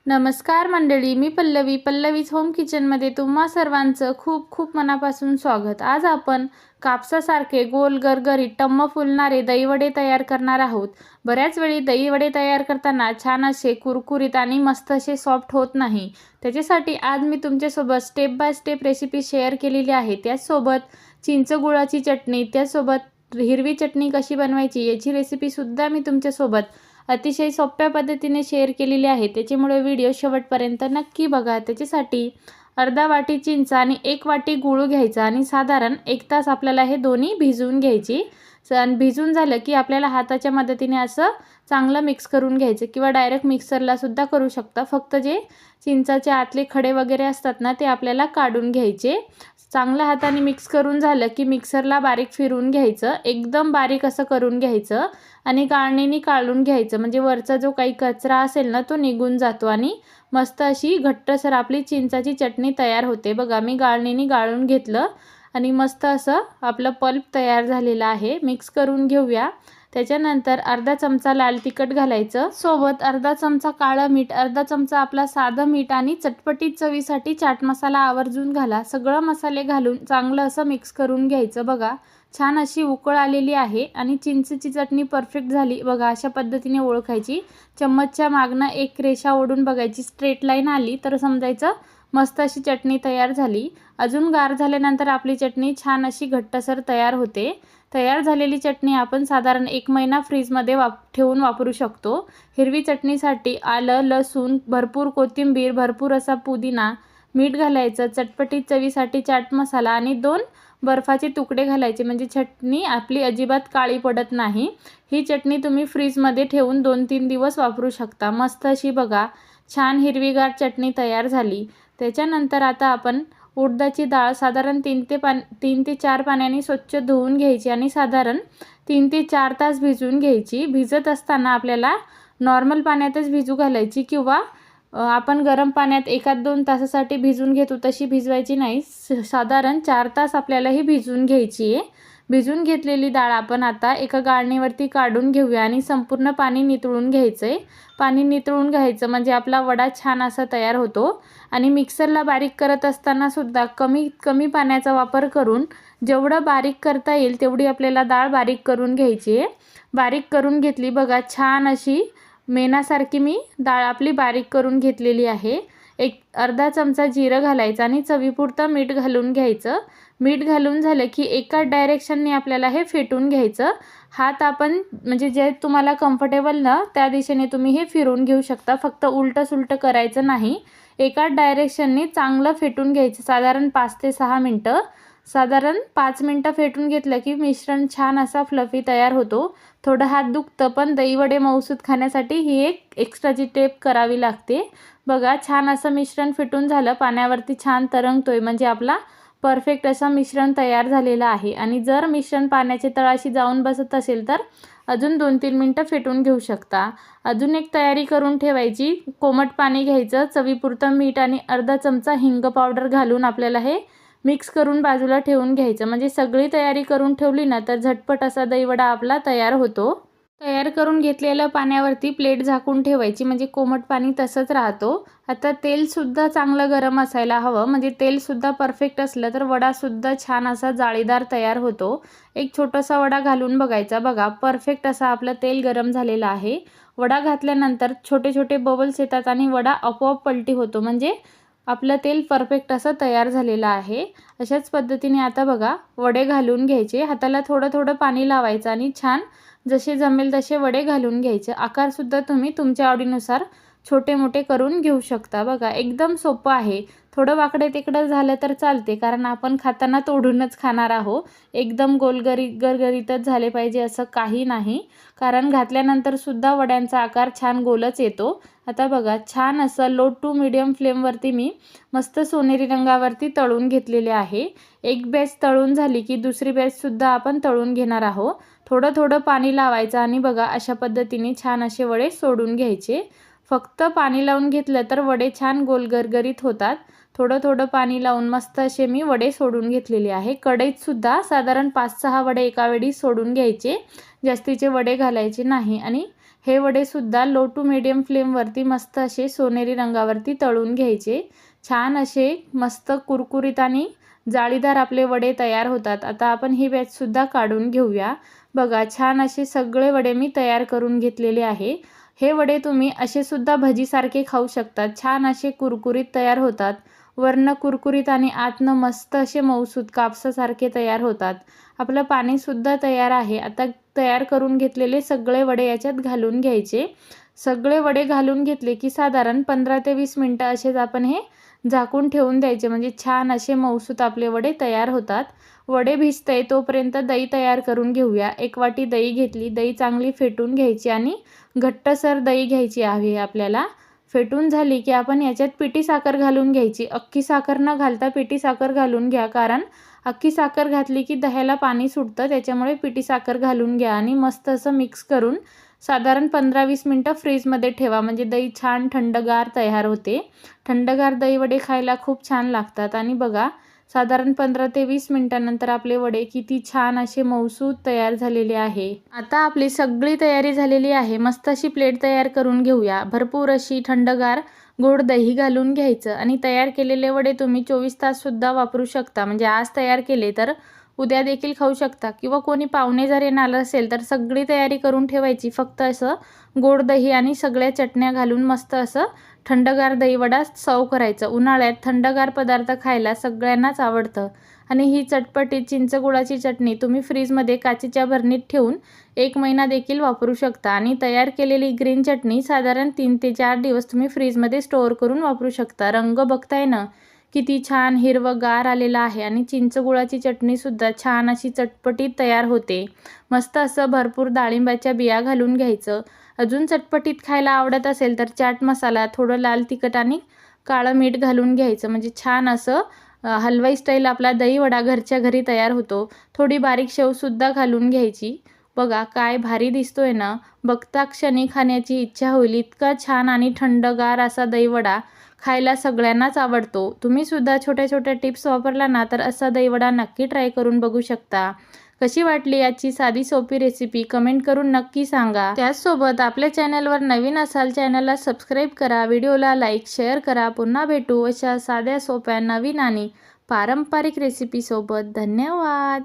नमस्कार मंडळी, मी पल्लवीज होम किचनमध्ये तुम्हा सर्वांचं खूप खूप मनापासून स्वागत। आज आपण कापसासारखे गोल गरगरीत टम्म फुलणारे दहीवडे तयार करणार आहोत। बऱ्याच वेळी दहीवडे तयार करताना छान असे कुरकुरीत आणि मस्त असे सॉफ्ट होत नाही। त्याच्यासाठी आज मी तुमच्यासोबत step by step recipe share केलेली आहे। त्यासोबत चिंच गुळाची चटणी, त्यासोबत हिरवी चटणी कशी बनवायची याची रेसिपी सुद्धा मी तुमच्यासोबत अतिशय सोप्या पद्धतीने शेअर केलेली आहे। त्याच्यामुळे व्हिडिओ शेवटपर्यंत नक्की बघा। त्याच्यासाठी अर्धा वाटी चिंच आणि 1 वाटी गूळ घ्यायचा आणि साधारण 1 तास आपल्याला हे दोन्ही भिजवून घ्यायची। आणि भिजून झालं की आपल्याला हाताच्या मदतीने असं चांगलं मिक्स करून घ्यायचं किंवा डायरेक्ट मिक्सरला सुद्धा करू शकता। फक्त जे चिंचाचे आतले खडे वगैरे असतात ना ते आपल्याला काढून घ्यायचे। चांगलं हाताने मिक्स करून झालं की मिक्सरला बारीक फिरवून घ्यायचं, एकदम बारीक असं करून घ्यायचं आणि गाळणीने काढून घ्यायचं, म्हणजे वरचा जो काही कचरा असेल ना तो निघून जातो आणि मस्त अशी घट्टसर आपली चिंचाची चटणी तयार होते। बघा, मी गाळणीने गाळून घेतलं आणि मस्त असं आपलं पल्प तयार झालेलं आहे। मिक्स करून घेऊया। त्याच्यानंतर अर्धा चमचा लाल तिखट घालायचं, सोबत अर्धा चमचा काळं मीठ, अर्धा चमचा आपला साधं मीठ आणि चटपटीत चवीसाठी चाट मसाला आवर्जून घाला। सगळं मसाले घालून चांगलं असं मिक्स करून घ्यायचं। बघा, छान अशी उकळ आलेली आहे आणि चिंचेची चटणी परफेक्ट झाली। बघा, अशा पद्धतीने ओळखायची। चम्मचच्या मागनं एक रेषा ओढून बघायची, स्ट्रेट लाईन आली तर समजायचं मस्त अशी चटणी तयार झाली। अजून गार झाल्यानंतर आपली चटणी छान अशी घट्टसर तयार होते। तयार झालेली चटणी आपण साधारण 1 महिना फ्रीजमध्ये ठेवून वापरू शकतो। हिरवी चटणीसाठी आलं, लसूण, भरपूर कोथिंबीर, भरपूर असा पुदिना, मीठ घालायचं, चटपटीत चवीसाठी चाट मसाला आणि 2 बर्फाचे तुकडे घालायचे, म्हणजे चटणी आपली अजिबात काळी पडत नाही। ही चटणी तुम्ही फ्रीजमध्ये ठेवून 2-3 दिवस वापरू शकता। मस्त अशी बघा छान हिरवीगार चटणी तयार झाली। त्याच्यानंतर आता आपण उडदाची डाळ साधारण 3 ते 4 पाण्याने स्वच्छ धुवून घ्यायची आणि साधारण 3 ते 4 तास भिजवून घ्यायची। भिजत असताना आपल्याला नॉर्मल पाण्यातच भिजू घालायची किंवा आपण गरम पाण्यात 1-2 तासासाठी भिजवून घेतो तशी भिजवायची नाही। साधारण 4 तास आपल्याला ही भिजवून घ्यायची आहे। भिजवून घेतलेली डाळ आपण आता एका गाळणीवरती काढून घेऊया आणि संपूर्ण पाणी नितळून घ्यायचंय। पाणी नितळून घ्यायचं म्हणजे आपला वडा छान असा तयार होतो। आणि मिक्सरला बारीक करत असताना सुद्धा कमी पाण्याचा वापर करून जेवढं बारीक करता येईल तेवढी आपल्याला डाळ बारीक करून घ्यायची आहे। बारीक करून घेतली, बघा छान अशी मेणासारखी मी डाळ आपली बारीक करून घेतलेली आहे। अर्धा चमचा जिरं घालायचं आणि चवीपुरतं मीठ घालून घ्यायचं। मीठ घालून झालं की एकाच डायरेक्शनने आपल्याला हे फेटून घ्यायचं। हात आपण म्हणजे जे तुम्हाला कम्फर्टेबल ना त्या दिशेने तुम्ही हे फिरवून घेऊ शकता, फक्त उलटं सुलटं करायचं नाही। एकाच डायरेक्शनने चांगलं फेटून घ्यायचं, साधारण 5 ते 6 मिनटं। साधारण 5 मिनटं फेटून घेतलं की मिश्रण छान असा फ्लफी तयार होतो। थोडं हात दुखतं पण दहीवडे मऊसूत खाण्यासाठी ही एक एक्स्ट्राची टेप करावी लागते। बघा, छान असं मिश्रण फेटून झालं, पाण्यावरती छान तरंगतोय, म्हणजे आपला परफेक्ट असं मिश्रण तयार झालेलं आहे। आणि जर मिश्रण पाण्याच्या तळाशी जाऊन बसत असेल तर अजून 2-3 मिनटं फेटून घेऊ शकता। अजून एक तयारी करून ठेवायची, कोमट पाणी घ्यायचं, चवीपुरतं मीठ आणि अर्धा चमचा हिंग पावडर घालून आपल्याला हे मिक्स करून बाजूला ठेवून घ्यायचं। म्हणजे सगळी तयारी करून ठेवली ना तर झटपट असा दहीवडा आपला तयार होतो। तयार करून घेतलेल्या पाण्यावरती प्लेट झाकून ठेवायची, म्हणजे कोमट पाणी तसंच राहतो। आता तेलसुद्धा चांगलं गरम असायला हवं, म्हणजे तेलसुद्धा परफेक्ट असलं तर वडासुद्धा छान असा जाळीदार तयार होतो। एक छोटासा वडा घालून बघायचा। बघा, परफेक्ट असा आपलं तेल गरम झालेलं आहे। वडा घातल्यानंतर छोटे छोटे बबल्स येतात आणि वडा आपोआप पलटी होतो, म्हणजे आपलं तेल परफेक्ट असं तयार झालेलं आहे। अशाच पद्धतीने आता बघा वडे घालून घ्यायचे। हाताला थोडं थोडं पाणी लावायचं आणि छान जसे जमेल तसे वडे घालून घ्यायचे। आकारसुद्धा तुम्ही तुमच्या आवडीनुसार छोटे मोठे करून घेऊ शकता। बघा, एकदम सोपं आहे। थोडं वाकडे तिकडं झालं तर चालते, कारण आपण खाताना तोडूनच खाणार आहोत। एकदम गरगरीतच झाले पाहिजे असं काही नाही, कारण घातल्यानंतर सुद्धा वड्यांचा आकार छान गोलच येतो। आता बघा, छान असं लो टू मीडियम फ्लेमवरती मी मस्त सोनेरी रंगावरती तळून घेतलेले आहे। एक बॅच तळून झाली की दुसरी बॅचसुद्धा आपण तळून घेणार आहोत। थोडं थोडं पाणी लावायचं आणि बघा अशा पद्धतीने छान असे वडे सोडून घ्यायचे। फक्त पाणी लावून घेतलं तर वडे छान गोल गरगरीत होतात। थोडं थोडं पाणी लावून मस्त असे मी वडे सोडून घेतलेले आहे। कढईत सुद्धा साधारण 5-6 वडे एका वेळी सोडून घ्यायचे, जास्तीचे वडे घालायचे नाही। आणि हे वडेसुद्धा लो टू मीडियम फ्लेमवरती मस्त असे सोनेरी रंगावरती तळून घ्यायचे. छान असे मस्त कुरकुरीत आणि जाळीदार आपले वडे तयार होतात. आता आपण ही बॅचसुद्धा काढून घेऊया. बघा छान असे सगळे वडे मी तयार करून घेतलेले आहे. हे वडे तुम्ही असे सुद्धा भजीसारखे खाऊ शकतात. छान असे कुरकुरीत तयार होतात. वरनं कुरकुरीत आणि आतनं मस्त असे मऊसूत कापसासारखे तयार होतात. आपलं पाणीसुद्धा तयार आहे. आता तयार करून घेतलेले सगळे वडे याच्यात घालून घ्यायचे. सगळे वडे घालून घेतले की साधारण 15 ते 20 मिनटं असेच आपण हे झाकून ठेवून द्यायचे, म्हणजे छान असे मऊसूत आपले वडे तयार होतात. वडे भिजतंय तोपर्यंत दही तयार करून घेऊया. 1 वाटी दही घेतली. दही चांगली फेटून घ्यायची आणि घट्टसर दही घ्यायची आहे आपल्याला. फेटून झाली की आपण याच्यात पिठी साखर घालून घ्यायची. अख्खी साखर न घालता पिठी साखर घालून घ्या, कारण अख्खी साखर घातली की दह्याला पाणी सुटतं. त्याच्यामुळे पिठी साखर घालून घ्या आणि मस्त असं मिक्स करून साधारण 15-20 मिनटं फ्रीजमध्ये ठेवा, म्हणजे दही छान थंडगार तयार होते. थंडगार दही वडे खायला खूप छान लागतात. आणि बघा साधारण 15 ते 20 मिनटानंतर आपले वडे किती छान असे मऊसूत तयार झालेले आहे. आता आपली सगळी तयारी झालेली आहे. मस्त अशी प्लेट तयार करून घेऊया. भरपूर अशी थंडगार गोड दही घालून घ्यायचं आणि तयार केलेले वडे तुम्ही 24 ताससुद्धा वापरू शकता. म्हणजे आज तयार केले तर उद्या देखील खाऊ शकता, किंवा कोणी पाहुणे जर येणार असेल तर सगळी तयारी करून ठेवायची. फक्त असं गोड दही आणि सगळ्या चटण्या घालून मस्त असं थंडगार दहीवडा सर्व करायचं. उन्हाळ्यात थंडगार पदार्थ खायला सगळ्यांनाच आवडतं. आणि ही चटपटीत चिंचगुळाची चटणी तुम्ही फ्रीजमध्ये काचेच्या भरणीत ठेवून 1 महिना देखील वापरू शकता. आणि तयार केलेली ग्रीन चटणी साधारण 3 ते 4 दिवस तुम्ही फ्रीजमध्ये स्टोअर करून वापरू शकता. रंग बघताय ना किती छान हिरवंगार आलेला आहे. आणि चिंचगुळाची चटणीसुद्धा छान अशी चटपटीत तयार होते. मस्त असं भरपूर डाळिंबाच्या बिया घालून घ्यायचं. अजून चटपटीत खायला आवडत असेल तर चाट मसाला, थोडं लाल तिखट आणि काळं मीठ घालून घ्यायचं, म्हणजे छान असं हलवाई स्टाईल आपला दहीवडा घरच्या घरी तयार होतो. थोडी बारीक शेवसुद्धा घालून घ्यायची. बघा काय भारी दिसतोय ना. बघता क्षणी खाण्याची इच्छा होईल इतका छान आणि थंडगार असा दहीवडा खायला सगळ्यांनाच आवडतो. तुम्ही सुद्धा छोट्या छोट्या टिप्स वापरला ना तर असा दहीवडा नक्की ट्राय करून बघू शकता. कशी वाटली आजची साधी सोपी रेसिपी कमेंट करून नक्की सांगा. त्याचसोबत आपल्या चॅनलवर नवीन असाल चॅनलला सबस्क्राईब करा, व्हिडिओला लाईक शेअर करा. पुन्हा भेटू अशा साध्या सोप्या नवीन आणि पारंपरिक रेसिपीसोबत. धन्यवाद.